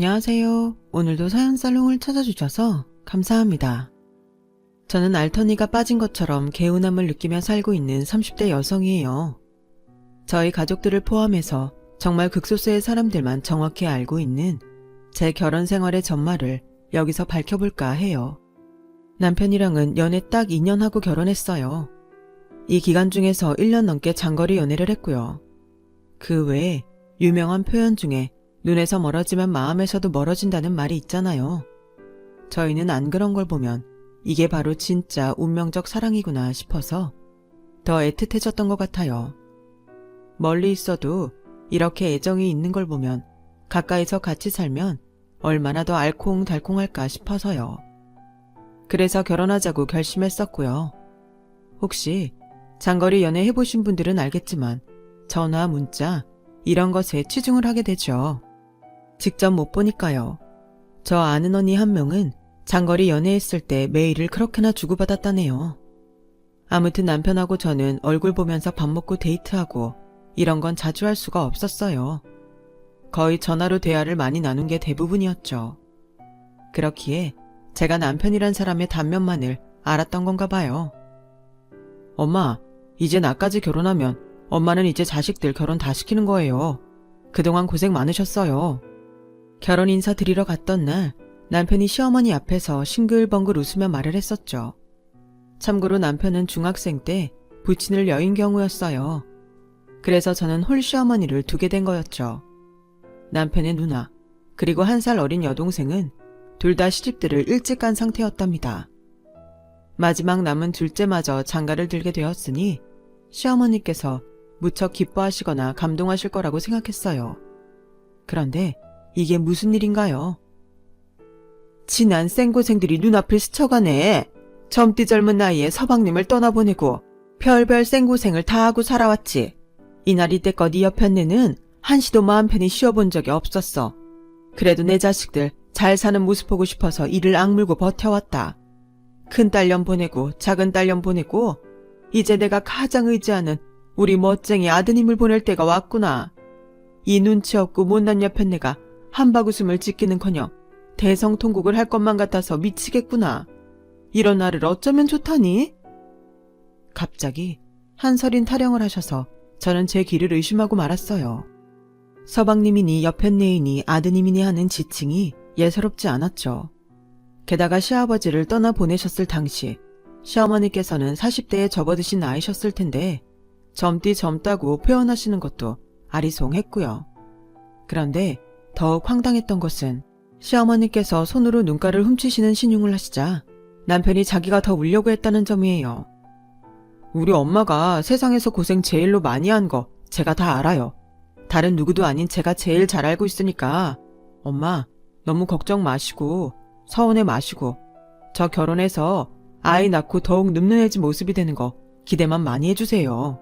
안녕하세요. 오늘도 사연살롱을 찾아주셔서 감사합니다. 저는 알터니가 빠진 것처럼 개운함을 느끼며 살고 있는 30대 여성이에요. 저희 가족들을 포함해서 정말 극소수의 사람들만 정확히 알고 있는 제 결혼 생활의 전말을 여기서 밝혀볼까 해요. 남편이랑은 연애 딱 2년 하고 결혼했어요. 이 기간 중에서 1년 넘게 장거리 연애를 했고요. 그 외에 유명한 표현 중에 눈에서 멀어지면 마음에서도 멀어진다는 말이 있잖아요. 저희는 안 그런 걸 보면 이게 바로 진짜 운명적 사랑이구나 싶어서 더 애틋해졌던 것 같아요. 멀리 있어도 이렇게 애정이 있는 걸 보면 가까이서 같이 살면 얼마나 더 알콩달콩할까 싶어서요. 그래서 결혼하자고 결심했었고요. 혹시 장거리 연애 해보신 분들은 알겠지만 전화, 문자 이런 것에 치중을 하게 되죠. 직접 못 보니까요. 저 아는 언니 한 명은 장거리 연애했을 때 메일을 그렇게나 주고받았다네요. 아무튼 남편하고 저는 얼굴 보면서 밥 먹고 데이트하고 이런 건 자주 할 수가 없었어요. 거의 전화로 대화를 많이 나눈 게 대부분이었죠. 그렇기에 제가 남편이란 사람의 단면만을 알았던 건가 봐요. 엄마, 이제 나까지 결혼하면 엄마는 이제 자식들 결혼 다 시키는 거예요. 그동안 고생 많으셨어요. 결혼 인사 드리러 갔던 날 남편이 시어머니 앞에서 싱글벙글 웃으며 말을 했었죠. 참고로 남편은 중학생 때 부친을 여인 경우였어요. 그래서 저는 홀 시어머니를 두게 된 거였죠. 남편의 누나 그리고 1살 어린 여동생은 둘 다 시집들을 일찍 간 상태였답니다. 마지막 남은 둘째마저 장가를 들게 되었으니 시어머니께서 무척 기뻐하시거나 감동하실 거라고 생각했어요. 그런데 이게 무슨 일인가요? 지난 생고생들이 눈앞을 스쳐가네. 젊디 젊은 나이에 서방님을 떠나보내고 별별 생고생을 다 하고 살아왔지. 이날 이때껏 네 옆에 내는 한시도 마음 편히 쉬어본 적이 없었어. 그래도 내 자식들 잘 사는 모습 보고 싶어서 이를 악물고 버텨왔다. 큰 딸년 보내고 작은 딸년 보내고 이제 내가 가장 의지하는 우리 멋쟁이 아드님을 보낼 때가 왔구나. 이 눈치 없고 못난 옆에 내가 한바구음을 짓기는커녕 대성통곡을 할 것만 같아서 미치겠구나. 이런 나를 어쩌면 좋다니? 갑자기 한설인 타령을 하셔서 저는 제 귀를 의심하고 말았어요. 서방님이니 옆편내이니 아드님이니 하는 지칭이 예사롭지 않았죠. 게다가 시아버지를 떠나보내셨을 당시 시어머니께서는 40대에 접어드신 나이셨을 텐데 젊디 젊다고 표현하시는 것도 아리송했고요. 그런데 더욱 황당했던 것은 시어머니께서 손으로 눈가를 훔치시는 신용을 하시자 남편이 자기가 더 울려고 했다는 점이에요. 우리 엄마가 세상에서 고생 제일로 많이 한 거 제가 다 알아요. 다른 누구도 아닌 제가 제일 잘 알고 있으니까 엄마 너무 걱정 마시고 서운해 마시고 저 결혼해서 아이 낳고 더욱 늠름해진 모습이 되는 거 기대만 많이 해주세요.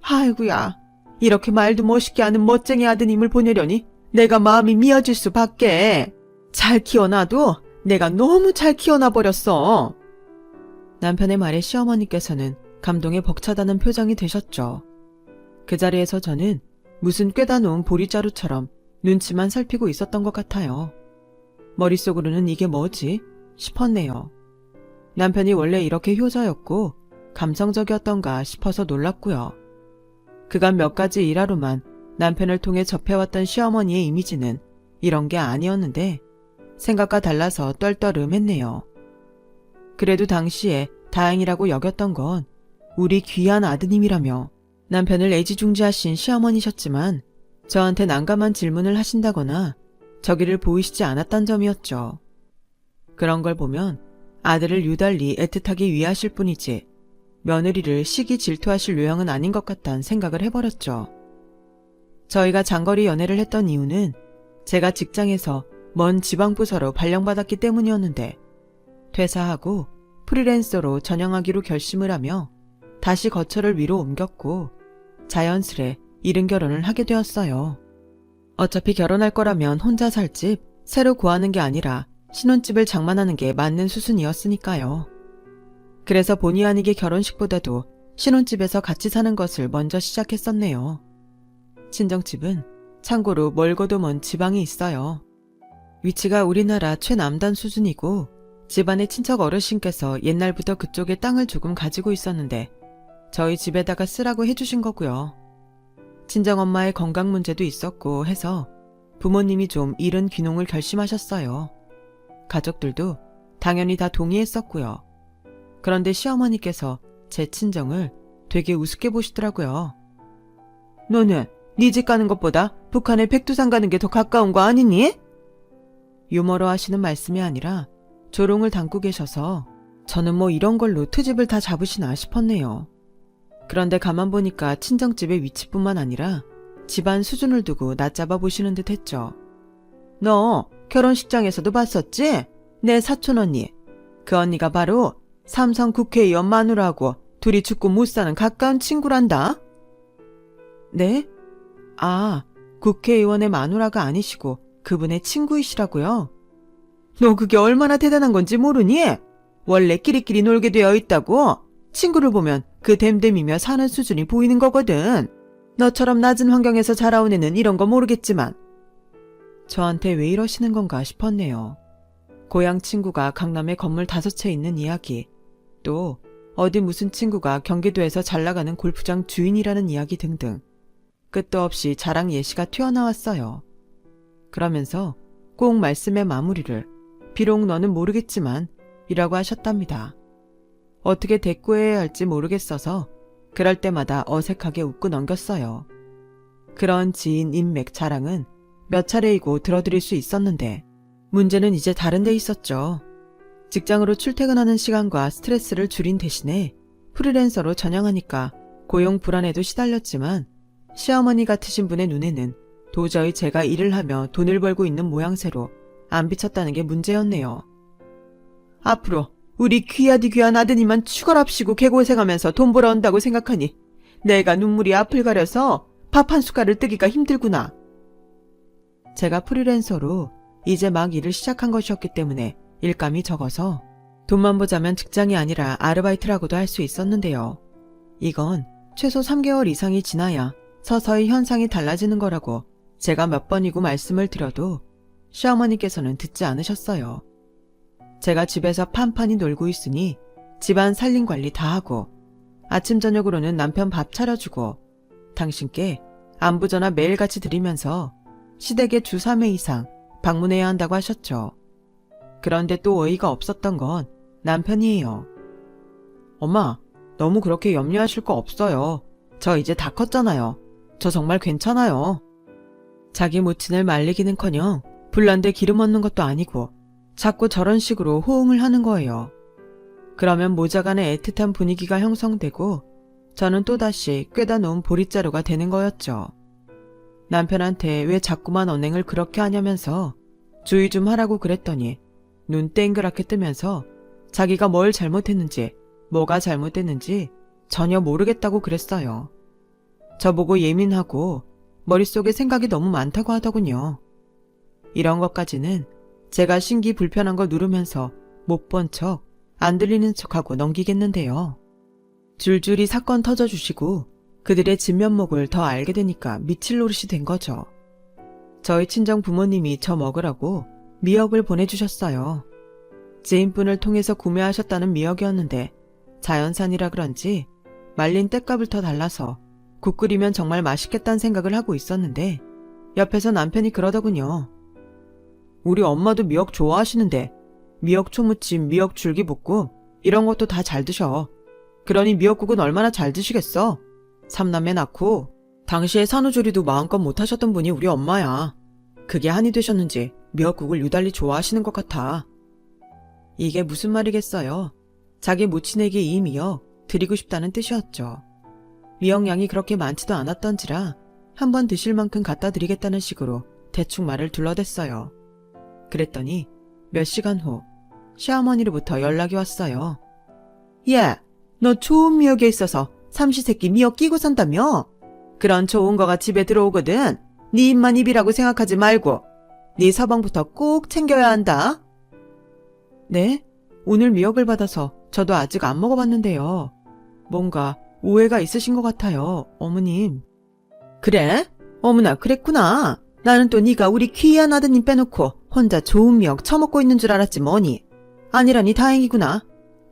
아이고야, 이렇게 말도 멋있게 하는 멋쟁이 아드님을 보내려니 내가 마음이 미어질 수밖에. 잘 키워놔도 내가 너무 잘 키워놔버렸어. 남편의 말에 시어머니께서는 감동에 벅차다는 표정이 되셨죠. 그 자리에서 저는 무슨 꿰다 놓은 보리자루처럼 눈치만 살피고 있었던 것 같아요. 머릿속으로는 이게 뭐지? 싶었네요. 남편이 원래 이렇게 효자였고 감성적이었던가 싶어서 놀랐고요. 그간 몇 가지 일하로만 남편을 통해 접해왔던 시어머니의 이미지는 이런 게 아니었는데 생각과 달라서 떨떠름했네요. 그래도 당시에 다행이라고 여겼던 건 우리 귀한 아드님이라며 남편을 애지중지하신 시어머니셨지만 저한테 난감한 질문을 하신다거나 저기를 보이시지 않았단 점이었죠. 그런 걸 보면 아들을 유달리 애틋하게 위하실 뿐이지 며느리를 시기 질투하실 요양은 아닌 것 같단 생각을 해버렸죠. 저희가 장거리 연애를 했던 이유는 제가 직장에서 먼 지방부서로 발령받았기 때문이었는데 퇴사하고 프리랜서로 전향하기로 결심을 하며 다시 거처를 위로 옮겼고 자연스레 이른 결혼을 하게 되었어요. 어차피 결혼할 거라면 혼자 살 집 새로 구하는 게 아니라 신혼집을 장만하는 게 맞는 수순이었으니까요. 그래서 본의 아니게 결혼식보다도 신혼집에서 같이 사는 것을 먼저 시작했었네요. 친정집은 참고로 멀고도 먼 지방에 있어요. 위치가 우리나라 최남단 수준이고 집안의 친척 어르신께서 옛날부터 그쪽에 땅을 조금 가지고 있었는데 저희 집에다가 쓰라고 해주신 거고요. 친정엄마의 건강 문제도 있었고 해서 부모님이 좀 이른 귀농을 결심하셨어요. 가족들도 당연히 다 동의했었고요. 그런데 시어머니께서 제 친정을 되게 우습게 보시더라고요. 너는 네 집 가는 것보다 북한의 백두산 가는 게 더 가까운 거 아니니? 유머로 하시는 말씀이 아니라 조롱을 담고 계셔서 저는 뭐 이런 걸로 트집을 다 잡으시나 싶었네요. 그런데 가만 보니까 친정집의 위치뿐만 아니라 집안 수준을 두고 낮잡아 보시는 듯 했죠. 너 결혼식장에서도 봤었지? 내 사촌 언니. 그 언니가 바로 삼성 국회의원 마누라하고 둘이 죽고 못 사는 가까운 친구란다. 네? 아, 국회의원의 마누라가 아니시고 그분의 친구이시라고요? 너 그게 얼마나 대단한 건지 모르니? 원래 끼리끼리 놀게 되어 있다고? 친구를 보면 그 댐댐이며 사는 수준이 보이는 거거든. 너처럼 낮은 환경에서 자라온 애는 이런 거 모르겠지만. 저한테 왜 이러시는 건가 싶었네요. 고향 친구가 강남에 건물 5채 있는 이야기, 또 어디 무슨 친구가 경기도에서 잘나가는 골프장 주인이라는 이야기 등등 끝도 없이 자랑 예시가 튀어나왔어요. 그러면서 꼭 말씀의 마무리를 비록 너는 모르겠지만 이라고 하셨답니다. 어떻게 대꾸해야 할지 모르겠어서 그럴 때마다 어색하게 웃고 넘겼어요. 그런 지인 인맥 자랑은 몇 차례이고 들어드릴 수 있었는데 문제는 이제 다른 데 있었죠. 직장으로 출퇴근하는 시간과 스트레스를 줄인 대신에 프리랜서로 전향하니까 고용 불안에도 시달렸지만 시어머니 같으신 분의 눈에는 도저히 제가 일을 하며 돈을 벌고 있는 모양새로 안 비쳤다는 게 문제였네요. 앞으로 우리 귀하디 귀한 아드님만 축월합시고 개고생하면서 돈 벌어온다고 생각하니 내가 눈물이 앞을 가려서 밥 한 숟갈을 뜨기가 힘들구나. 제가 프리랜서로 이제 막 일을 시작한 것이었기 때문에 일감이 적어서 돈만 보자면 직장이 아니라 아르바이트라고도 할 수 있었는데요. 이건 최소 3개월 이상이 지나야 서서히 현상이 달라지는 거라고 제가 몇 번이고 말씀을 드려도 시어머니께서는 듣지 않으셨어요. 제가 집에서 판판히 놀고 있으니 집안 살림 관리 다 하고 아침 저녁으로는 남편 밥 차려주고 당신께 안부전화 매일같이 드리면서 시댁에 주 3회 이상 방문해야 한다고 하셨죠. 그런데 또 어이가 없었던 건 남편이에요. 엄마, 너무 그렇게 염려하실 거 없어요. 저 이제 다 컸잖아요. 저 정말 괜찮아요. 자기 모친을 말리기는커녕 불난데 기름 얻는 것도 아니고 자꾸 저런 식으로 호응을 하는 거예요. 그러면 모자간의 애틋한 분위기가 형성되고 저는 또다시 꿰다 놓은 보릿자루가 되는 거였죠. 남편한테 왜 자꾸만 언행을 그렇게 하냐면서 주의 좀 하라고 그랬더니 눈 땡그랗게 뜨면서 자기가 뭘 잘못했는지 뭐가 잘못됐는지 전혀 모르겠다고 그랬어요. 저보고 예민하고 머릿속에 생각이 너무 많다고 하더군요. 이런 것까지는 제가 신기 불편한 거 누르면서 못 본 척, 안 들리는 척하고 넘기겠는데요. 줄줄이 사건 터져주시고 그들의 진면목을 더 알게 되니까 미칠 노릇이 된 거죠. 저희 친정 부모님이 저 먹으라고 미역을 보내주셨어요. 지인분을 통해서 구매하셨다는 미역이었는데 자연산이라 그런지 말린 땔감을 더 달라서 국 끓이면 정말 맛있겠다는 생각을 하고 있었는데 옆에서 남편이 그러더군요. 우리 엄마도 미역 좋아하시는데 미역 초무침, 미역 줄기볶음 이런 것도 다 잘 드셔. 그러니 미역국은 얼마나 잘 드시겠어. 삼남매 낳고 당시에 산후조리도 마음껏 못하셨던 분이 우리 엄마야. 그게 한이 되셨는지 미역국을 유달리 좋아하시는 것 같아. 이게 무슨 말이겠어요. 자기 모친에게 이 미역 드리고 싶다는 뜻이었죠. 미역량이 그렇게 많지도 않았던지라 한번 드실 만큼 갖다 드리겠다는 식으로 대충 말을 둘러댔어요. 그랬더니 몇 시간 후 시어머니로부터 연락이 왔어요. 야, 너 좋은 미역에 있어서 삼시세끼 미역 끼고 산다며? 그런 좋은 거가 집에 들어오거든. 네 입만 입이라고 생각하지 말고 네 서방부터 꼭 챙겨야 한다. 네? 오늘 미역을 받아서 저도 아직 안 먹어봤는데요. 뭔가 오해가 있으신 것 같아요, 어머님. 그래? 어머나 그랬구나. 나는 또 네가 우리 귀한 아드님 빼놓고 혼자 좋은 미역 처먹고 있는 줄 알았지 뭐니. 아니라니 다행이구나.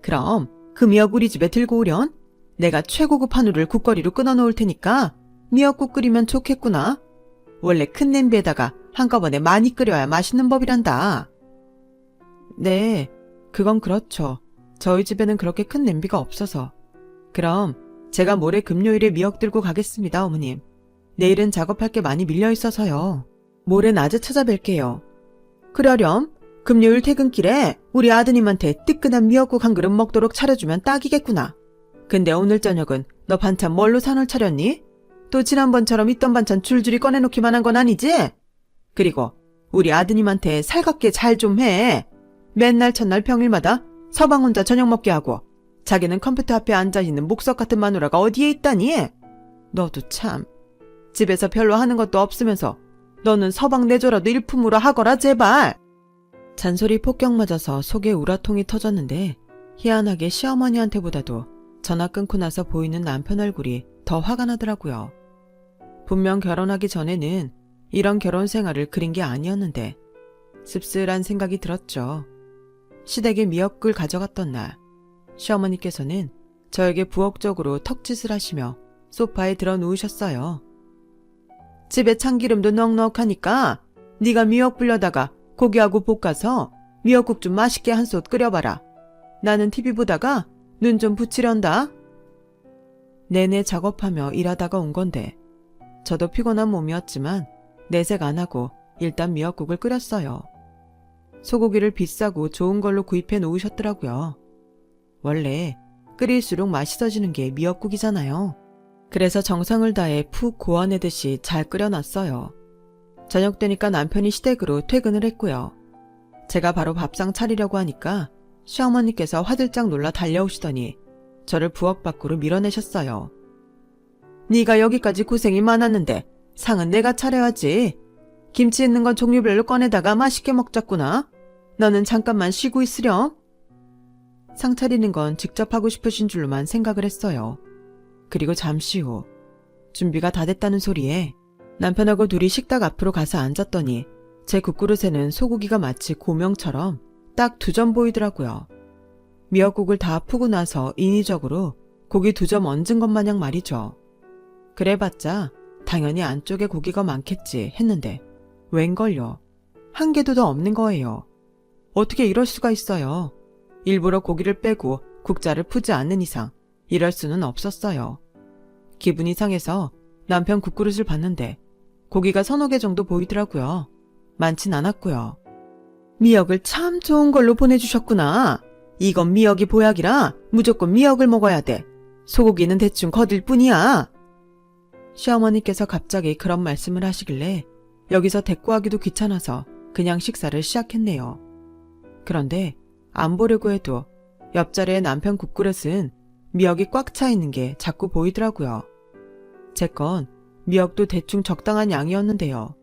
그럼 그 미역 우리 집에 들고 오련? 내가 최고급 한우를 국거리로 끊어놓을 테니까 미역국 끓이면 좋겠구나. 원래 큰 냄비에다가 한꺼번에 많이 끓여야 맛있는 법이란다. 네, 그건 그렇죠. 저희 집에는 그렇게 큰 냄비가 없어서. 그럼 제가 모레 금요일에 미역 들고 가겠습니다, 어머님. 내일은 작업할 게 많이 밀려 있어서요. 모레 낮에 찾아뵐게요. 그러렴. 금요일 퇴근길에 우리 아드님한테 뜨끈한 미역국 한 그릇 먹도록 차려주면 딱이겠구나. 근데 오늘 저녁은 너 반찬 뭘로 산을 차렸니? 또 지난번처럼 있던 반찬 줄줄이 꺼내놓기만 한 건 아니지? 그리고 우리 아드님한테 살갑게 잘 좀 해. 맨날 첫날 평일마다 서방 혼자 저녁 먹게 하고 자기는 컴퓨터 앞에 앉아있는 목석 같은 마누라가 어디에 있다니? 너도 참. 집에서 별로 하는 것도 없으면서 너는 서방 내조라도 일품으로 하거라 제발. 잔소리 폭격 맞아서 속에 우라통이 터졌는데 희한하게 시어머니한테보다도 전화 끊고 나서 보이는 남편 얼굴이 더 화가 나더라고요. 분명 결혼하기 전에는 이런 결혼 생활을 그린 게 아니었는데 씁쓸한 생각이 들었죠. 시댁에 미역을 가져갔던 날 시어머니께서는 저에게 부엌적으로 턱짓을 하시며 소파에 들어 누우셨어요. 집에 참기름도 넉넉하니까 네가 미역 불려다가 고기하고 볶아서 미역국 좀 맛있게 한 솥 끓여봐라. 나는 TV 보다가 눈 좀 붙이련다. 내내 작업하며 일하다가 온 건데 저도 피곤한 몸이었지만 내색 안 하고 일단 미역국을 끓였어요. 소고기를 비싸고 좋은 걸로 구입해 놓으셨더라고요. 원래 끓일수록 맛있어지는 게 미역국이잖아요. 그래서 정성을 다해 푹 고아내듯이 잘 끓여놨어요. 저녁 되니까 남편이 시댁으로 퇴근을 했고요. 제가 바로 밥상 차리려고 하니까 시어머니께서 화들짝 놀라 달려오시더니 저를 부엌 밖으로 밀어내셨어요. 네가 여기까지 고생이 많았는데 상은 내가 차려야지. 김치 있는 건 종류별로 꺼내다가 맛있게 먹자꾸나. 너는 잠깐만 쉬고 있으렴. 상 차리는 건 직접 하고 싶으신 줄로만 생각을 했어요. 그리고 잠시 후 준비가 다 됐다는 소리에 남편하고 둘이 식탁 앞으로 가서 앉았더니 제 국그릇에는 소고기가 마치 고명처럼 딱 2점 보이더라고요. 미역국을 다 푸고 나서 인위적으로 고기 2점 얹은 것 마냥 말이죠. 그래봤자 당연히 안쪽에 고기가 많겠지 했는데 웬걸요. 한 개도 더 없는 거예요. 어떻게 이럴 수가 있어요. 일부러 고기를 빼고 국자를 푸지 않는 이상 이럴 수는 없었어요. 기분이 상해서 남편 국그릇을 봤는데 고기가 3-4개 정도 보이더라고요. 많진 않았고요. 미역을 참 좋은 걸로 보내주셨구나. 이건 미역이 보약이라 무조건 미역을 먹어야 돼. 소고기는 대충 거들 뿐이야. 시어머니께서 갑자기 그런 말씀을 하시길래 여기서 대꾸하기도 귀찮아서 그냥 식사를 시작했네요. 그런데 안 보려고 해도 옆자리에 남편 국그릇은 미역이 꽉 차 있는 게 자꾸 보이더라고요. 제 건 미역도 대충 적당한 양이었는데요.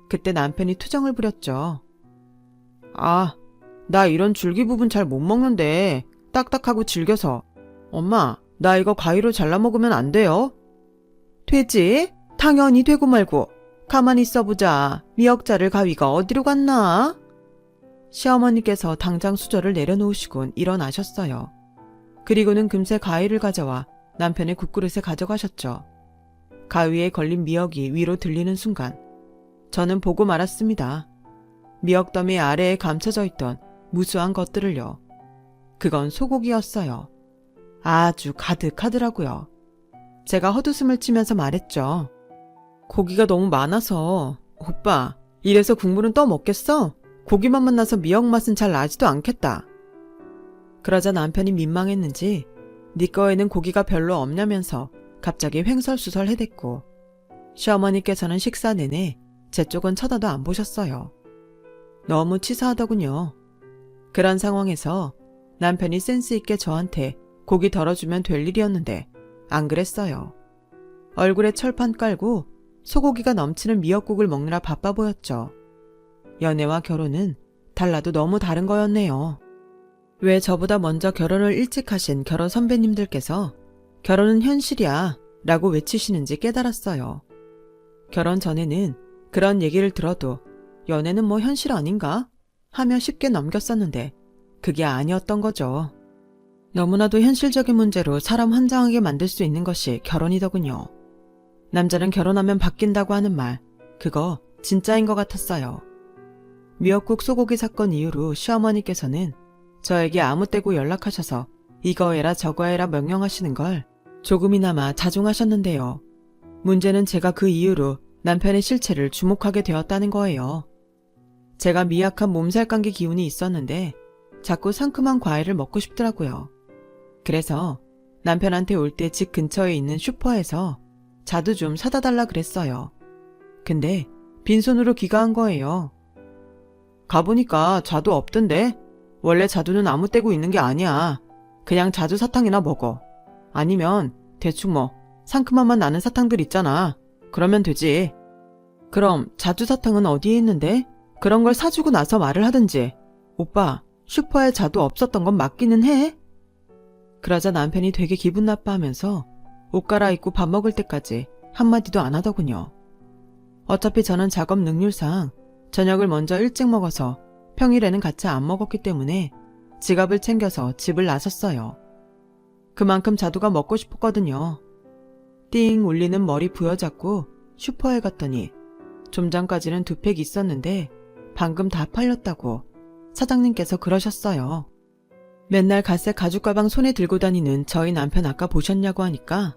그때 남편이 투정을 부렸죠. 아, 나 이런 줄기 부분 잘 못 먹는데 딱딱하고 질겨서. 엄마, 나 이거 가위로 잘라 먹으면 안 돼요? 되지? 당연히 되고 말고. 가만히 있어보자. 미역자를 가위가 어디로 갔나? 시어머니께서 당장 수저를 내려놓으시곤 일어나셨어요. 그리고는 금세 가위를 가져와 남편의 국그릇에 가져가셨죠. 가위에 걸린 미역이 위로 들리는 순간 저는 보고 말았습니다. 미역더미 아래에 감춰져 있던 무수한 것들을요. 그건 소고기였어요. 아주 가득하더라고요. 제가 헛웃음을 치면서 말했죠. 고기가 너무 많아서. 오빠, 이래서 국물은 떠 먹겠어? 고기만 만나서 미역 맛은 잘 나지도 않겠다. 그러자 남편이 민망했는지 네 거에는 고기가 별로 없냐면서 갑자기 횡설수설 해댔고 시어머니께서는 식사 내내 제 쪽은 쳐다도 안 보셨어요. 너무 치사하더군요. 그런 상황에서 남편이 센스 있게 저한테 고기 덜어주면 될 일이었는데 안 그랬어요. 얼굴에 철판 깔고 소고기가 넘치는 미역국을 먹느라 바빠 보였죠. 연애와 결혼은 달라도 너무 다른 거였네요. 왜 저보다 먼저 결혼을 일찍 하신 결혼 선배님들께서 결혼은 현실이야 라고 외치시는지 깨달았어요. 결혼 전에는 그런 얘기를 들어도 연애는 뭐 현실 아닌가? 하며 쉽게 넘겼었는데 그게 아니었던 거죠. 너무나도 현실적인 문제로 사람 환장하게 만들 수 있는 것이 결혼이더군요. 남자는 결혼하면 바뀐다고 하는 말, 그거 진짜인 것 같았어요. 미역국 소고기 사건 이후로 시어머니께서는 저에게 아무 때고 연락하셔서 이거 해라 저거 해라 명령하시는 걸 조금이나마 자중하셨는데요. 문제는 제가 그 이후로 남편의 실체를 주목하게 되었다는 거예요. 제가 미약한 몸살감기 기운이 있었는데 자꾸 상큼한 과일을 먹고 싶더라고요. 그래서 남편한테 올 때 집 근처에 있는 슈퍼에서 자두 좀 사다 달라 그랬어요. 근데 빈손으로 귀가한 거예요. 가보니까 자두 없던데? 원래 자두는 아무 때고 있는 게 아니야. 그냥 자두 사탕이나 먹어. 아니면 대충 뭐 상큼한 맛 나는 사탕들 있잖아. 그러면 되지. 그럼 자두 사탕은 어디에 있는데? 그런 걸 사주고 나서 말을 하든지. 오빠, 슈퍼에 자두 없었던 건 맞기는 해? 그러자 남편이 되게 기분 나빠하면서 옷 갈아입고 밥 먹을 때까지 한마디도 안 하더군요. 어차피 저는 작업 능률상 저녁을 먼저 일찍 먹어서 평일에는 같이 안 먹었기 때문에 지갑을 챙겨서 집을 나섰어요. 그만큼 자두가 먹고 싶었거든요. 띵 울리는 머리 부여잡고 슈퍼에 갔더니 좀 전까지는 2팩 있었는데 방금 다 팔렸다고 사장님께서 그러셨어요. 맨날 갈색 가죽 가방 손에 들고 다니는 저희 남편 아까 보셨냐고 하니까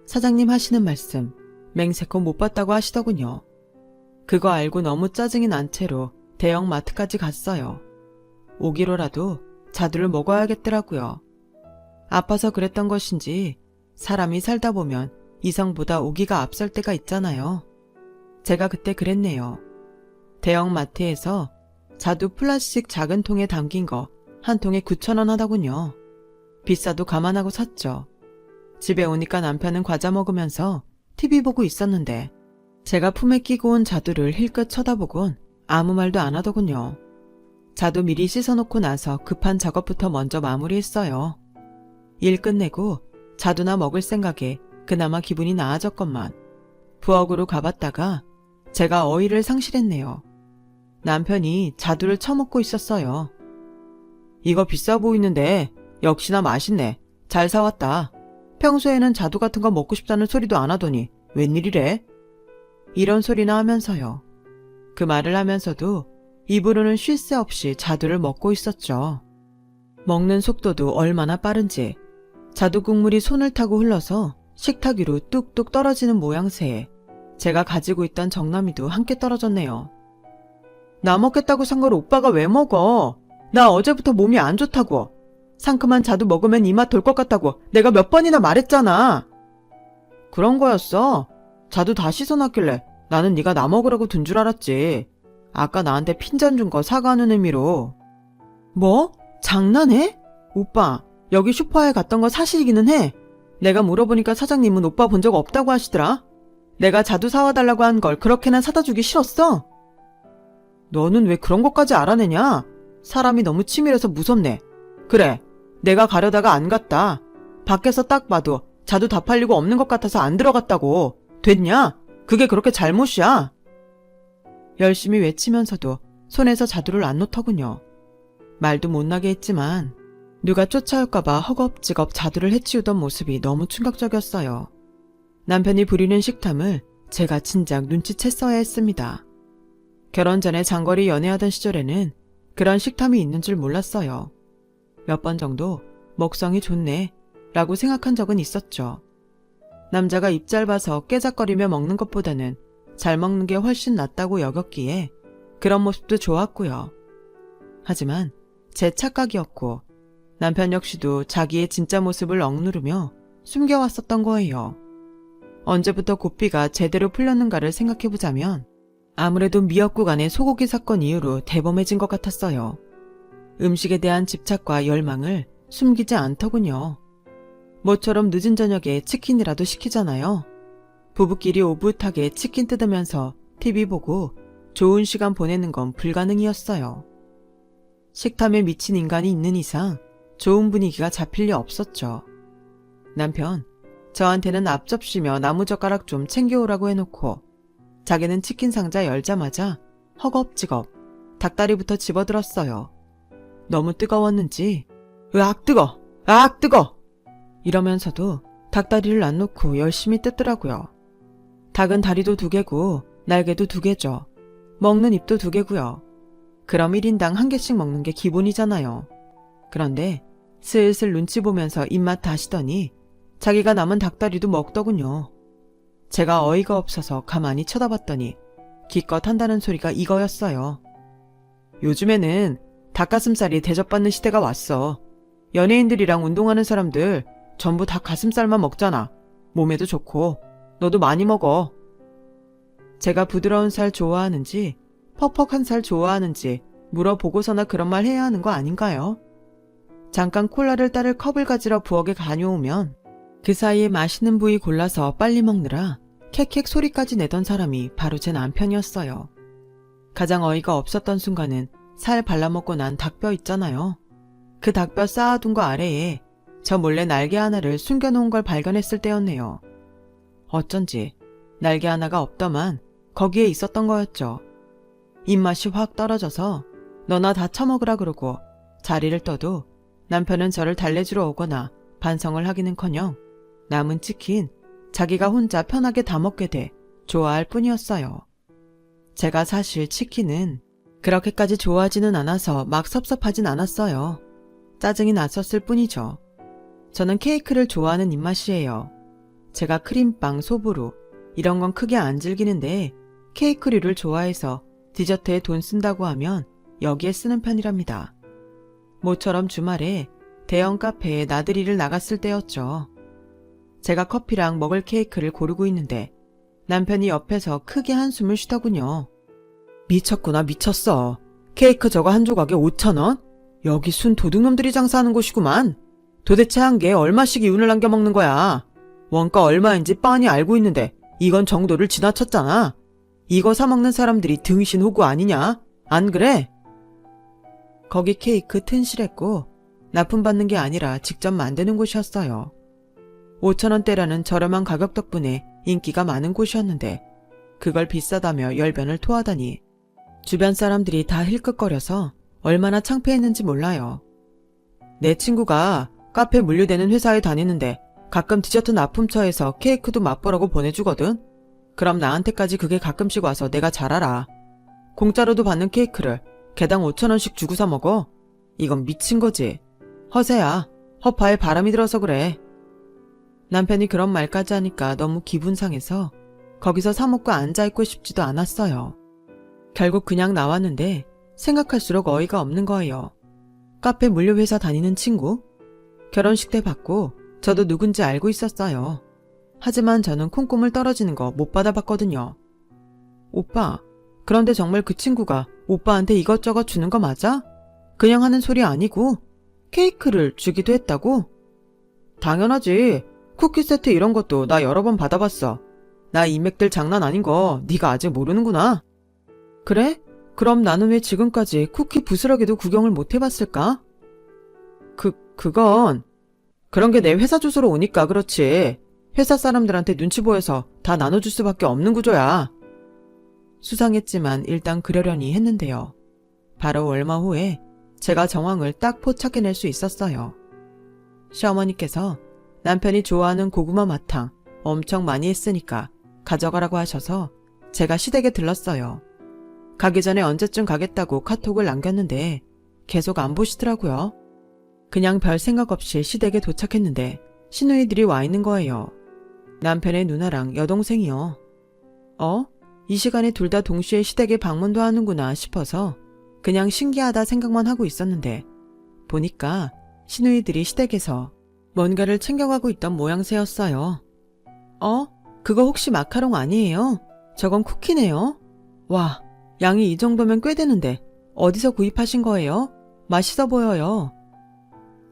사장님 하시는 말씀 맹세코 못 봤다고 하시더군요. 그거 알고 너무 짜증이 난 채로 대형 마트까지 갔어요. 5kg라도 자두를 먹어야겠더라고요. 아파서 그랬던 것인지 사람이 살다 보면 이성보다 오기가 앞설 때가 있잖아요. 제가 그때 그랬네요. 대형 마트에서 자두 플라스틱 작은 통에 담긴 거 한 통에 9,000원 하더군요. 비싸도 감안하고 샀죠. 집에 오니까 남편은 과자 먹으면서 TV 보고 있었는데 제가 품에 끼고 온 자두를 힐끗 쳐다보곤 아무 말도 안 하더군요. 자두 미리 씻어놓고 나서 급한 작업부터 먼저 마무리했어요. 일 끝내고 자두나 먹을 생각에 그나마 기분이 나아졌건만 부엌으로 가봤다가 제가 어이를 상실했네요. 남편이 자두를 처먹고 있었어요. 이거 비싸 보이는데 역시나 맛있네. 잘 사왔다. 평소에는 자두 같은 거 먹고 싶다는 소리도 안 하더니 웬일이래? 이런 소리나 하면서요. 그 말을 하면서도 입으로는 쉴 새 없이 자두를 먹고 있었죠. 먹는 속도도 얼마나 빠른지 자두 국물이 손을 타고 흘러서 식탁 위로 뚝뚝 떨어지는 모양새에 제가 가지고 있던 정남이도 함께 떨어졌네요. 나 먹겠다고 산 걸 오빠가 왜 먹어? 나 어제부터 몸이 안 좋다고. 상큼한 자두 먹으면 이맛 돌 것 같다고 내가 몇 번이나 말했잖아. 그런 거였어? 자두 다 씻어놨길래 나는 네가 나 먹으라고 둔 줄 알았지. 아까 나한테 핀잔 준 거 사과하는 의미로. 뭐? 장난해? 오빠, 여기 슈퍼에 갔던 거 사실이기는 해. 내가 물어보니까 사장님은 오빠 본 적 없다고 하시더라. 내가 자두 사와달라고 한 걸 그렇게나 사다 주기 싫었어? 너는 왜 그런 것까지 알아내냐? 사람이 너무 치밀해서 무섭네. 그래, 내가 가려다가 안 갔다. 밖에서 딱 봐도 자두 다 팔리고 없는 것 같아서 안 들어갔다고. 됐냐? 그게 그렇게 잘못이야. 열심히 외치면서도 손에서 자두를 안 놓더군요. 말도 못나게 했지만 누가 쫓아올까봐 허겁지겁 자두를 해치우던 모습이 너무 충격적이었어요. 남편이 부리는 식탐을 제가 진작 눈치챘어야 했습니다. 결혼 전에 장거리 연애하던 시절에는 그런 식탐이 있는 줄 몰랐어요. 몇 번 정도 먹성이 좋네 라고 생각한 적은 있었죠. 남자가 입 짧아서 깨작거리며 먹는 것보다는 잘 먹는 게 훨씬 낫다고 여겼기에 그런 모습도 좋았고요. 하지만 제 착각이었고 남편 역시도 자기의 진짜 모습을 억누르며 숨겨왔었던 거예요. 언제부터 고삐가 제대로 풀렸는가를 생각해보자면 아무래도 미역국 안의 소고기 사건 이후로 대범해진 것 같았어요. 음식에 대한 집착과 열망을 숨기지 않더군요. 모처럼 늦은 저녁에 치킨이라도 시키잖아요. 부부끼리 오붓하게 치킨 뜯으면서 TV 보고 좋은 시간 보내는 건 불가능이었어요. 식탐에 미친 인간이 있는 이상 좋은 분위기가 잡힐 리 없었죠. 남편, 저한테는 앞접시며 나무젓가락 좀 챙겨오라고 해놓고 자기는 치킨 상자 열자마자 허겁지겁 닭다리부터 집어들었어요. 너무 뜨거웠는지 으악 뜨거! 으악 뜨거! 이러면서도 닭다리를 안 놓고 열심히 뜯더라고요. 닭은 다리도 2개고 날개도 2개죠. 먹는 입도 2개고요. 그럼 1인당 1개씩 먹는 게 기본이잖아요. 그런데 슬슬 눈치 보면서 입맛 다시더니 자기가 남은 닭다리도 먹더군요. 제가 어이가 없어서 가만히 쳐다봤더니 기껏 한다는 소리가 이거였어요. 요즘에는 닭가슴살이 대접받는 시대가 왔어. 연예인들이랑 운동하는 사람들 전부 닭 가슴살만 먹잖아. 몸에도 좋고 너도 많이 먹어. 제가 부드러운 살 좋아하는지 퍽퍽한 살 좋아하는지 물어보고서나 그런 말 해야 하는 거 아닌가요? 잠깐 콜라를 따를 컵을 가지러 부엌에 다녀오면 그 사이에 맛있는 부위 골라서 빨리 먹느라 캑캑 소리까지 내던 사람이 바로 제 남편이었어요. 가장 어이가 없었던 순간은 살 발라먹고 난 닭뼈 있잖아요. 그 닭뼈 쌓아둔 거 아래에 저 몰래 날개 하나를 숨겨놓은 걸 발견했을 때였네요. 어쩐지 날개 하나가 없더만 거기에 있었던 거였죠. 입맛이 확 떨어져서 너나 다 처먹으라 그러고 자리를 떠도 남편은 저를 달래주러 오거나 반성을 하기는커녕 남은 치킨 자기가 혼자 편하게 다 먹게 돼 좋아할 뿐이었어요. 제가 사실 치킨은 그렇게까지 좋아하지는 않아서 막 섭섭하진 않았어요. 짜증이 났었을 뿐이죠. 저는 케이크를 좋아하는 입맛이에요. 제가 크림빵, 소보루 이런 건 크게 안 즐기는데 케이크류를 좋아해서 디저트에 돈 쓴다고 하면 여기에 쓰는 편이랍니다. 모처럼 주말에 대형 카페에 나들이를 나갔을 때였죠. 제가 커피랑 먹을 케이크를 고르고 있는데 남편이 옆에서 크게 한숨을 쉬더군요. 미쳤구나 미쳤어. 케이크 저거 한 조각에 5,000원? 여기 순 도둑놈들이 장사하는 곳이구만. 도대체 한 개 얼마씩 이윤을 남겨 먹는 거야. 원가 얼마인지 뻔히 알고 있는데 이건 정도를 지나쳤잖아. 이거 사 먹는 사람들이 등신 호구 아니냐? 안 그래? 거기 케이크 튼실했고 납품받는 게 아니라 직접 만드는 곳이었어요. 5,000원대라는 저렴한 가격 덕분에 인기가 많은 곳이었는데 그걸 비싸다며 열변을 토하다니 주변 사람들이 다 힐끗거려서 얼마나 창피했는지 몰라요. 내 친구가 카페 물류되는 회사에 다니는데 가끔 디저트 납품처에서 케이크도 맛보라고 보내주거든. 그럼 나한테까지 그게 가끔씩 와서 내가 잘 알아. 공짜로도 받는 케이크를 개당 5,000원씩 주고 사 먹어? 이건 미친 거지. 허세야. 허파에 바람이 들어서 그래. 남편이 그런 말까지 하니까 너무 기분 상해서 거기서 사 먹고 앉아있고 싶지도 않았어요. 결국 그냥 나왔는데 생각할수록 어이가 없는 거예요. 카페 물류회사 다니는 친구? 결혼식 때 받고 저도 누군지 알고 있었어요. 하지만 저는 콩고물 떨어지는 거 못 받아봤거든요. 오빠, 그런데 정말 그 친구가 오빠한테 이것저것 주는 거 맞아? 그냥 하는 소리 아니고 케이크를 주기도 했다고? 당연하지. 쿠키 세트 이런 것도 나 여러 번 받아봤어. 나 인맥들 장난 아닌 거 네가 아직 모르는구나. 그래? 그럼 나는 왜 지금까지 쿠키 부스러기도 구경을 못 해봤을까? 그건 그런 게 내 회사 주소로 오니까 그렇지. 회사 사람들한테 눈치 보여서 다 나눠줄 수밖에 없는 구조야. 수상했지만 일단 그러려니 했는데요. 바로 얼마 후에 제가 정황을 딱 포착해낼 수 있었어요. 시어머니께서 남편이 좋아하는 고구마 마탕 엄청 많이 했으니까 가져가라고 하셔서 제가 시댁에 들렀어요. 가기 전에 언제쯤 가겠다고 카톡을 남겼는데 계속 안 보시더라고요. 그냥 별 생각 없이 시댁에 도착했는데 시누이들이 와 있는 거예요. 남편의 누나랑 여동생이요. 이 시간에 둘 다 동시에 시댁에 방문도 하는구나 싶어서 그냥 신기하다 생각만 하고 있었는데 보니까 시누이들이 시댁에서 뭔가를 챙겨가고 있던 모양새였어요. 그거 혹시 마카롱 아니에요? 저건 쿠키네요. 와, 양이 이 정도면 꽤 되는데 어디서 구입하신 거예요? 맛있어 보여요.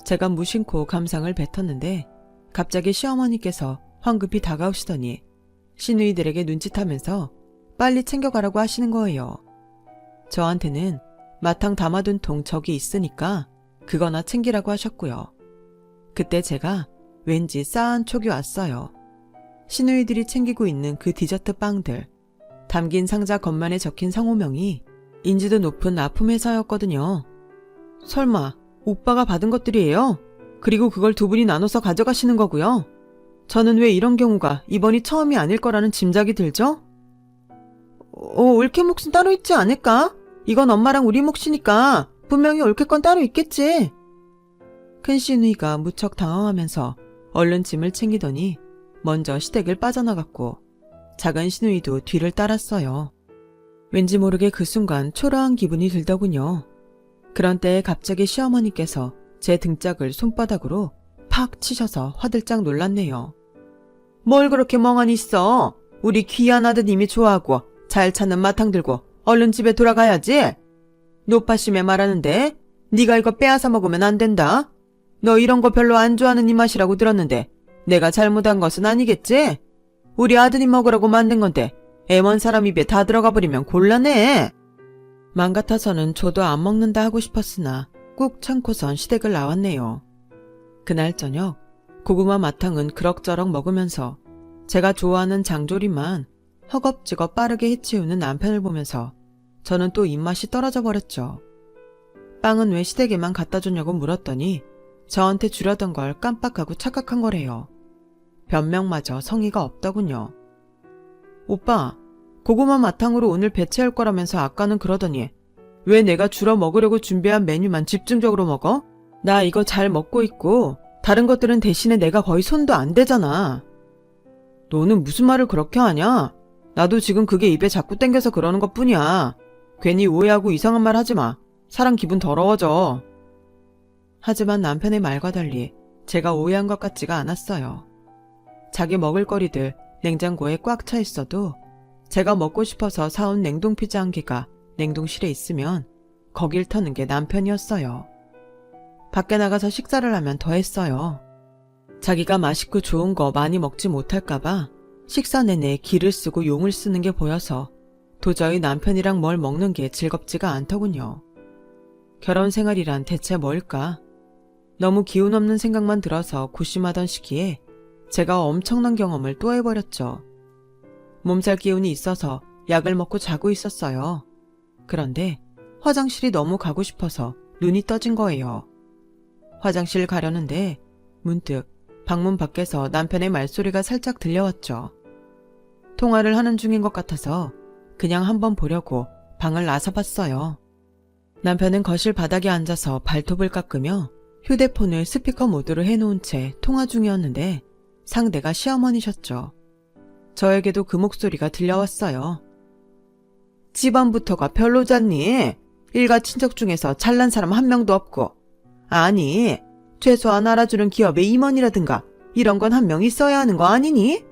제가 무심코 감상을 뱉었는데 갑자기 시어머니께서 황급히 다가오시더니 시누이들에게 눈짓하면서 빨리 챙겨가라고 하시는 거예요. 저한테는 마탕 담아둔 통 저기 있으니까 그거나 챙기라고 하셨고요. 그때 제가 왠지 싸한 촉이 왔어요. 시누이들이 챙기고 있는 그 디저트 빵들, 담긴 상자 겉면에 적힌 상호명이 인지도 높은 납품회사였거든요. 설마 오빠가 받은 것들이에요? 그리고 그걸 두 분이 나눠서 가져가시는 거고요. 저는 왜 이런 경우가 이번이 처음이 아닐 거라는 짐작이 들죠? 올케 몫은 따로 있지 않을까? 이건 엄마랑 우리 몫이니까 분명히 올케 건 따로 있겠지. 큰 시누이가 무척 당황하면서 얼른 짐을 챙기더니 먼저 시댁을 빠져나갔고 작은 시누이도 뒤를 따랐어요. 왠지 모르게 그 순간 초라한 기분이 들더군요. 그런 때에 갑자기 시어머니께서 제 등짝을 손바닥으로 팍 치셔서 화들짝 놀랐네요. 뭘 그렇게 멍하니 있어? 우리 귀한 아드님이 좋아하고 잘 찾는 마탕 들고 얼른 집에 돌아가야지. 노파심에 말하는데 네가 이거 빼앗아 먹으면 안 된다. 너 이런 거 별로 안 좋아하는 입맛이라고 들었는데 내가 잘못한 것은 아니겠지? 우리 아드님 먹으라고 만든 건데 애먼 사람 입에 다 들어가 버리면 곤란해. 맘 같아서는 저도 안 먹는다 하고 싶었으나 꾹 참고선 시댁을 나왔네요. 그날 저녁 고구마 마탕은 그럭저럭 먹으면서 제가 좋아하는 장조림만 허겁지겁 빠르게 해치우는 남편을 보면서 저는 또 입맛이 떨어져 버렸죠. 빵은 왜 시댁에만 갖다 줬냐고 물었더니 저한테 주려던 걸 깜빡하고 착각한 거래요. 변명마저 성의가 없더군요. 오빠, 고구마 마탕으로 오늘 배채할 거라면서 아까는 그러더니 왜 내가 주러 먹으려고 준비한 메뉴만 집중적으로 먹어? 나 이거 잘 먹고 있고 다른 것들은 대신에 내가 거의 손도 안 대잖아. 너는 무슨 말을 그렇게 하냐? 나도 지금 그게 입에 자꾸 땡겨서 그러는 것뿐이야. 괜히 오해하고 이상한 말 하지 마. 사람 기분 더러워져. 하지만 남편의 말과 달리 제가 오해한 것 같지가 않았어요. 자기 먹을 거리들 냉장고에 꽉 차 있어도 제가 먹고 싶어서 사온 냉동 피자 한 개가 냉동실에 있으면 거길 터는 게 남편이었어요. 밖에 나가서 식사를 하면 더 했어요. 자기가 맛있고 좋은 거 많이 먹지 못할까봐 식사 내내 기를 쓰고 용을 쓰는 게 보여서 도저히 남편이랑 뭘 먹는 게 즐겁지가 않더군요. 결혼 생활이란 대체 뭘까? 너무 기운 없는 생각만 들어서 고심하던 시기에 제가 엄청난 경험을 또 해버렸죠. 몸살 기운이 있어서 약을 먹고 자고 있었어요. 그런데 화장실이 너무 가고 싶어서 눈이 떠진 거예요. 화장실 가려는데 문득 방문 밖에서 남편의 말소리가 살짝 들려왔죠. 통화를 하는 중인 것 같아서 그냥 한번 보려고 방을 나서봤어요. 남편은 거실 바닥에 앉아서 발톱을 깎으며 휴대폰을 스피커 모드로 해놓은 채 통화 중이었는데 상대가 시어머니셨죠. 저에게도 그 목소리가 들려왔어요. 집안부터가 별로잖니? 일가 친척 중에서 잘난 사람 한 명도 없고. 아니, 최소한 알아주는 기업의 임원이라든가 이런 건 한 명 있어야 하는 거 아니니?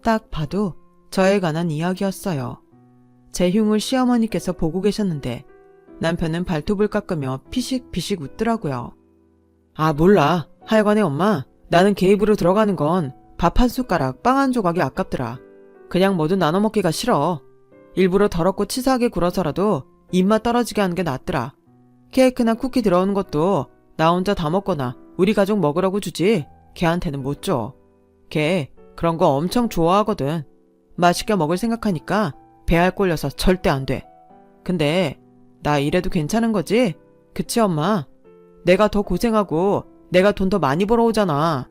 딱 봐도 저에 관한 이야기였어요. 제 흉을 시어머니께서 보고 계셨는데 남편은 발톱을 깎으며 피식피식 웃더라고요. 아, 몰라. 하여간에 엄마, 나는 걔 입으로 들어가는 건 밥 한 숟가락, 빵 한 조각이 아깝더라. 그냥 뭐든 나눠 먹기가 싫어. 일부러 더럽고 치사하게 굴어서라도 입맛 떨어지게 하는 게 낫더라. 케이크나 쿠키 들어오는 것도 나 혼자 다 먹거나 우리 가족 먹으라고 주지 걔한테는 못 줘. 걔 그런 거 엄청 좋아하거든. 맛있게 먹을 생각하니까 배알 꼴려서 절대 안 돼. 근데 나 이래도 괜찮은 거지? 그치 엄마? 내가 더 고생하고 내가 돈 더 많이 벌어오잖아.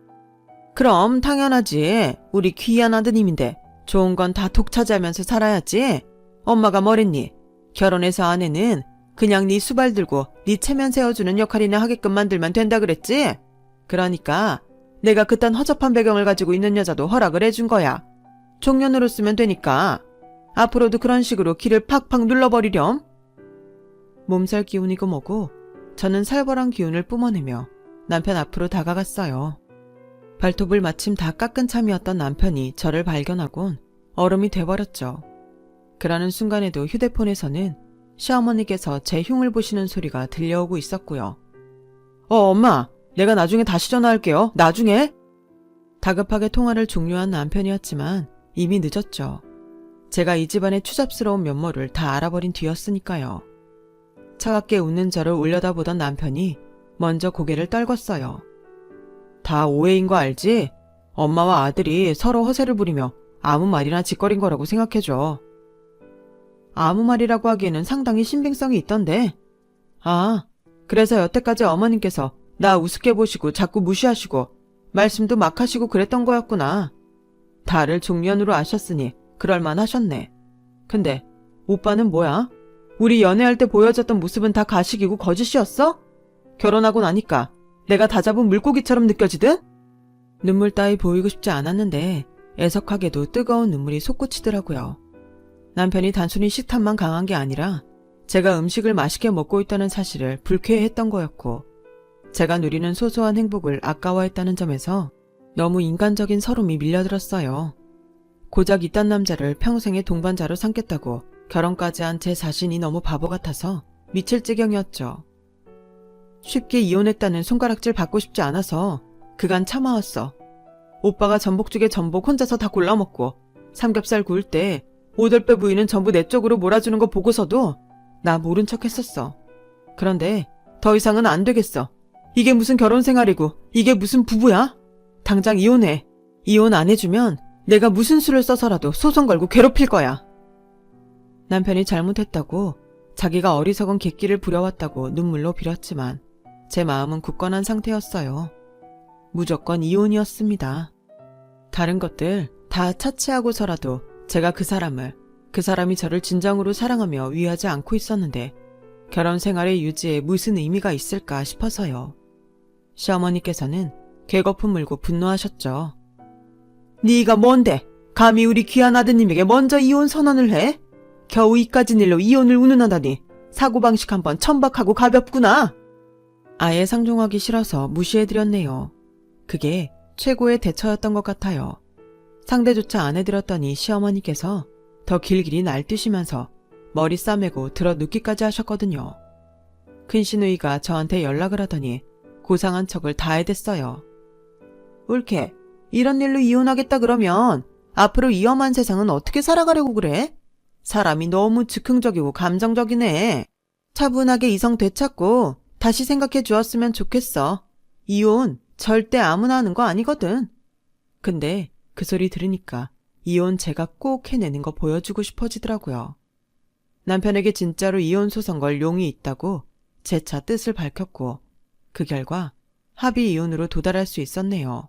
그럼 당연하지. 우리 귀한 아드님인데 좋은 건 다 독차지하면서 살아야지. 엄마가 뭐랬니? 결혼해서 아내는 그냥 네 수발 들고 네 체면 세워주는 역할이나 하게끔 만들면 된다 그랬지? 그러니까 내가 그딴 허접한 배경을 가지고 있는 여자도 허락을 해준 거야. 종년으로 쓰면 되니까. 앞으로도 그런 식으로 기를 팍팍 눌러버리렴. 몸살 기운이고 뭐고 저는 살벌한 기운을 뿜어내며 남편 앞으로 다가갔어요. 발톱을 마침 다 깎은 참이었던 남편이 저를 발견하곤 얼음이 돼버렸죠. 그러는 순간에도 휴대폰에서는 시어머니께서 제 흉을 보시는 소리가 들려오고 있었고요. 엄마, 내가 나중에 다시 전화할게요. 나중에. 다급하게 통화를 종료한 남편이었지만 이미 늦었죠. 제가 이 집안의 추잡스러운 면모를 다 알아버린 뒤였으니까요. 차갑게 웃는 저를 올려다보던 남편이 먼저 고개를 떨궜어요. 다 오해인 거 알지? 엄마와 아들이 서로 허세를 부리며 아무 말이나 짓거린 거라고 생각해줘. 아무 말이라고 하기에는 상당히 신빙성이 있던데. 아, 그래서 여태까지 어머님께서 나 우습게 보시고 자꾸 무시하시고 말씀도 막 하시고 그랬던 거였구나. 다를 종면으로 아셨으니 그럴만 하셨네. 근데 오빠는 뭐야? 우리 연애할 때 보여줬던 모습은 다 가식이고 거짓이었어? 결혼하고 나니까 내가 다 잡은 물고기처럼 느껴지든? 눈물 따위 보이고 싶지 않았는데 애석하게도 뜨거운 눈물이 솟구치더라고요. 남편이 단순히 식탐만 강한 게 아니라 제가 음식을 맛있게 먹고 있다는 사실을 불쾌해했던 거였고, 제가 누리는 소소한 행복을 아까워했다는 점에서 너무 인간적인 서름이 밀려들었어요. 고작 이딴 남자를 평생의 동반자로 삼겠다고 결혼까지 한 제 자신이 너무 바보 같아서 미칠 지경이었죠. 쉽게 이혼했다는 손가락질 받고 싶지 않아서 그간 참아왔어. 오빠가 전복죽에 전복 혼자서 다 골라먹고 삼겹살 구울 때 오돌뼈 부위는 전부 내 쪽으로 몰아주는 거 보고서도 나 모른 척 했었어. 그런데 더 이상은 안 되겠어. 이게 무슨 결혼 생활이고 이게 무슨 부부야? 당장 이혼해. 이혼 안 해주면 내가 무슨 수를 써서라도 소송 걸고 괴롭힐 거야. 남편이 잘못했다고, 자기가 어리석은 객기를 부려왔다고 눈물로 빌었지만 제 마음은 굳건한 상태였어요. 무조건 이혼이었습니다. 다른 것들 다 차치하고서라도 제가 그 사람이 저를 진정으로 사랑하며 위하지 않고 있었는데 결혼 생활의 유지에 무슨 의미가 있을까 싶어서요. 시어머니께서는 괴거품 물고 분노하셨죠. 네가 뭔데 감히 우리 귀한 아드님에게 먼저 이혼 선언을 해? 겨우 이까진 일로 이혼을 운운하다니 사고방식 한번 천박하고 가볍구나. 아예 상종하기 싫어서 무시해드렸네요. 그게 최고의 대처였던 것 같아요. 상대조차 안 해드렸더니 시어머니께서 더 길길이 날뛰시면서 머리 싸매고 들어 눕기까지 하셨거든요. 큰 시누이가 저한테 연락을 하더니 고상한 척을 다 해댔어요. 옳게 이런 일로 이혼하겠다 그러면 앞으로 이 험한 세상은 어떻게 살아가려고 그래? 사람이 너무 즉흥적이고 감정적이네. 차분하게 이성 되찾고 다시 생각해 주었으면 좋겠어. 이혼 절대 아무나 하는 거 아니거든. 근데 그 소리 들으니까 이혼 제가 꼭 해내는 거 보여주고 싶어지더라고요. 남편에게 진짜로 이혼 소송 걸 용이 있다고 재차 뜻을 밝혔고, 그 결과 합의 이혼으로 도달할 수 있었네요.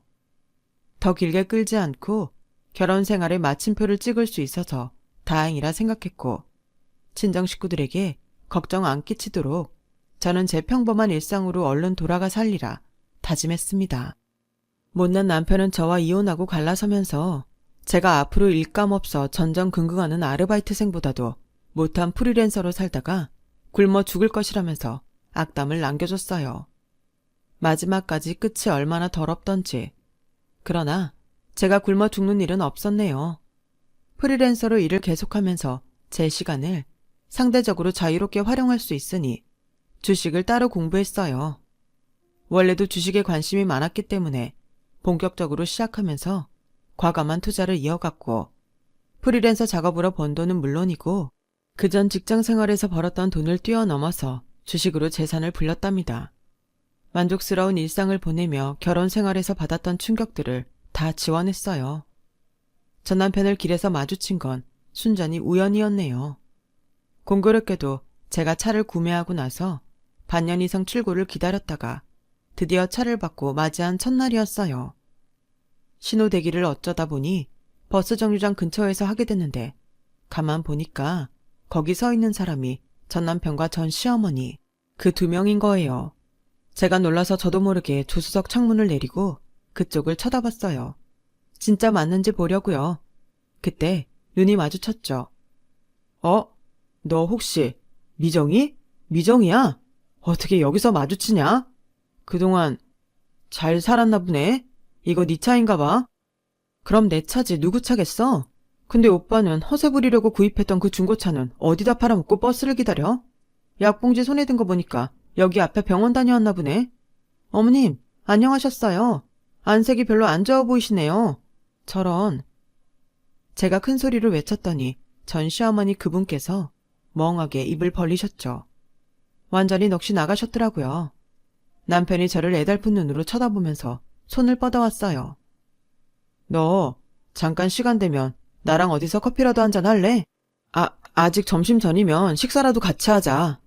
더 길게 끌지 않고 결혼 생활에 마침표를 찍을 수 있어서 다행이라 생각했고, 친정 식구들에게 걱정 안 끼치도록 저는 제 평범한 일상으로 얼른 돌아가 살리라 다짐했습니다. 못난 남편은 저와 이혼하고 갈라서면서 제가 앞으로 일감 없어 전전긍긍하는 아르바이트생보다도 못한 프리랜서로 살다가 굶어 죽을 것이라면서 악담을 남겨줬어요. 마지막까지 끝이 얼마나 더럽던지. 그러나 제가 굶어 죽는 일은 없었네요. 프리랜서로 일을 계속하면서 제 시간을 상대적으로 자유롭게 활용할 수 있으니 주식을 따로 공부했어요. 원래도 주식에 관심이 많았기 때문에 본격적으로 시작하면서 과감한 투자를 이어갔고, 프리랜서 작업으로 번 돈은 물론이고 그전 직장 생활에서 벌었던 돈을 뛰어넘어서 주식으로 재산을 불렸답니다. 만족스러운 일상을 보내며 결혼 생활에서 받았던 충격들을 다 지원했어요. 전 남편을 길에서 마주친 건 순전히 우연이었네요. 공교롭게도 제가 차를 구매하고 나서 반년 이상 출고를 기다렸다가 드디어 차를 받고 맞이한 첫날이었어요. 신호 대기를 어쩌다 보니 버스 정류장 근처에서 하게 됐는데, 가만 보니까 거기 서 있는 사람이 전 남편과 전 시어머니, 그 두 명인 거예요. 제가 놀라서 저도 모르게 조수석 창문을 내리고 그쪽을 쳐다봤어요. 진짜 맞는지 보려고요. 그때 눈이 마주쳤죠. 너 혹시 미정이? 미정이야? 어떻게 여기서 마주치냐? 그동안 잘 살았나 보네. 이거 네 차인가 봐. 그럼 내 차지 누구 차겠어? 근데 오빠는 허세 부리려고 구입했던 그 중고차는 어디다 팔아먹고 버스를 기다려? 약봉지 손에 든 거 보니까 여기 앞에 병원 다녀왔나 보네. 어머님, 안녕하셨어요. 안색이 별로 안 좋아 보이시네요. 저런. 제가 큰 소리로 외쳤더니 전 시어머니 그분께서 멍하게 입을 벌리셨죠. 완전히 넋이 나가셨더라고요. 남편이 저를 애달픈 눈으로 쳐다보면서 손을 뻗어왔어요. 너 잠깐 시간 되면 나랑 어디서 커피라도 한잔 할래? 아직 점심 전이면 식사라도 같이 하자.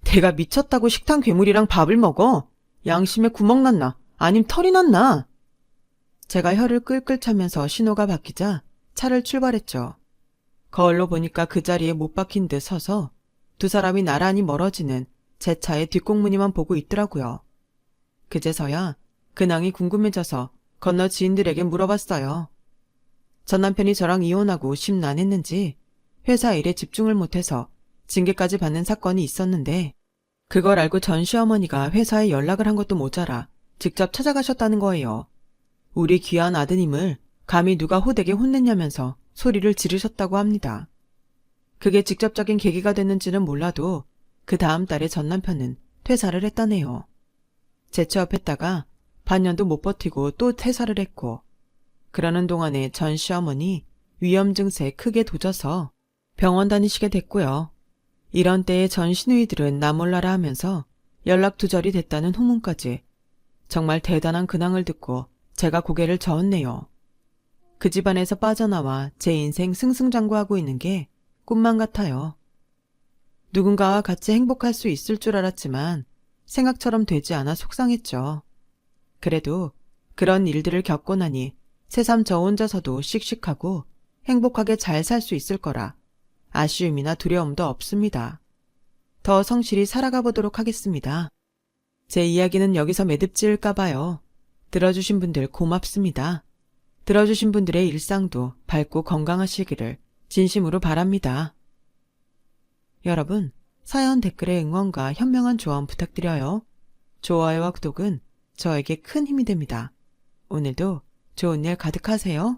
내가 미쳤다고 식당 괴물이랑 밥을 먹어? 양심에 구멍 났나? 아님 털이 났나? 제가 혀를 끌끌 차면서 신호가 바뀌자 차를 출발했죠. 거울로 보니까 그 자리에 못 박힌 듯 서서 두 사람이 나란히 멀어지는 제 차의 뒷공무니만 보고 있더라고요. 그제서야 근황이 궁금해져서 건너 지인들에게 물어봤어요. 전 남편이 저랑 이혼하고 심란했는지 회사 일에 집중을 못해서 징계까지 받는 사건이 있었는데 그걸 알고 전 시어머니가 회사에 연락을 한 것도 모자라 직접 찾아가셨다는 거예요. 우리 귀한 아드님을 감히 누가 호되게 혼냈냐면서 소리를 지르셨다고 합니다. 그게 직접적인 계기가 됐는지는 몰라도 그 다음 달에 전 남편은 퇴사를 했다네요. 제 취업했다가 반년도 못 버티고 또 퇴사를 했고 그러는 동안에 전 시어머니 위염 증세에 크게 도져서 병원 다니시게 됐고요. 이런 때에 전 시누이들은 나 몰라라 하면서 연락 두절이 됐다는 후문까지 정말 대단한 근황을 듣고 제가 고개를 저었네요. 그 집안에서 빠져나와 제 인생 승승장구하고 있는 게 꿈만 같아요. 누군가와 같이 행복할 수 있을 줄 알았지만 생각처럼 되지 않아 속상했죠. 그래도 그런 일들을 겪고 나니 새삼 저 혼자서도 씩씩하고 행복하게 잘 살 수 있을 거라 아쉬움이나 두려움도 없습니다. 더 성실히 살아가 보도록 하겠습니다. 제 이야기는 여기서 매듭지을까 봐요. 들어주신 분들 고맙습니다. 들어주신 분들의 일상도 밝고 건강하시기를 진심으로 바랍니다. 여러분, 사연 댓글에 응원과 현명한 조언 부탁드려요. 좋아요와 구독은 저에게 큰 힘이 됩니다. 오늘도 좋은 일 가득하세요.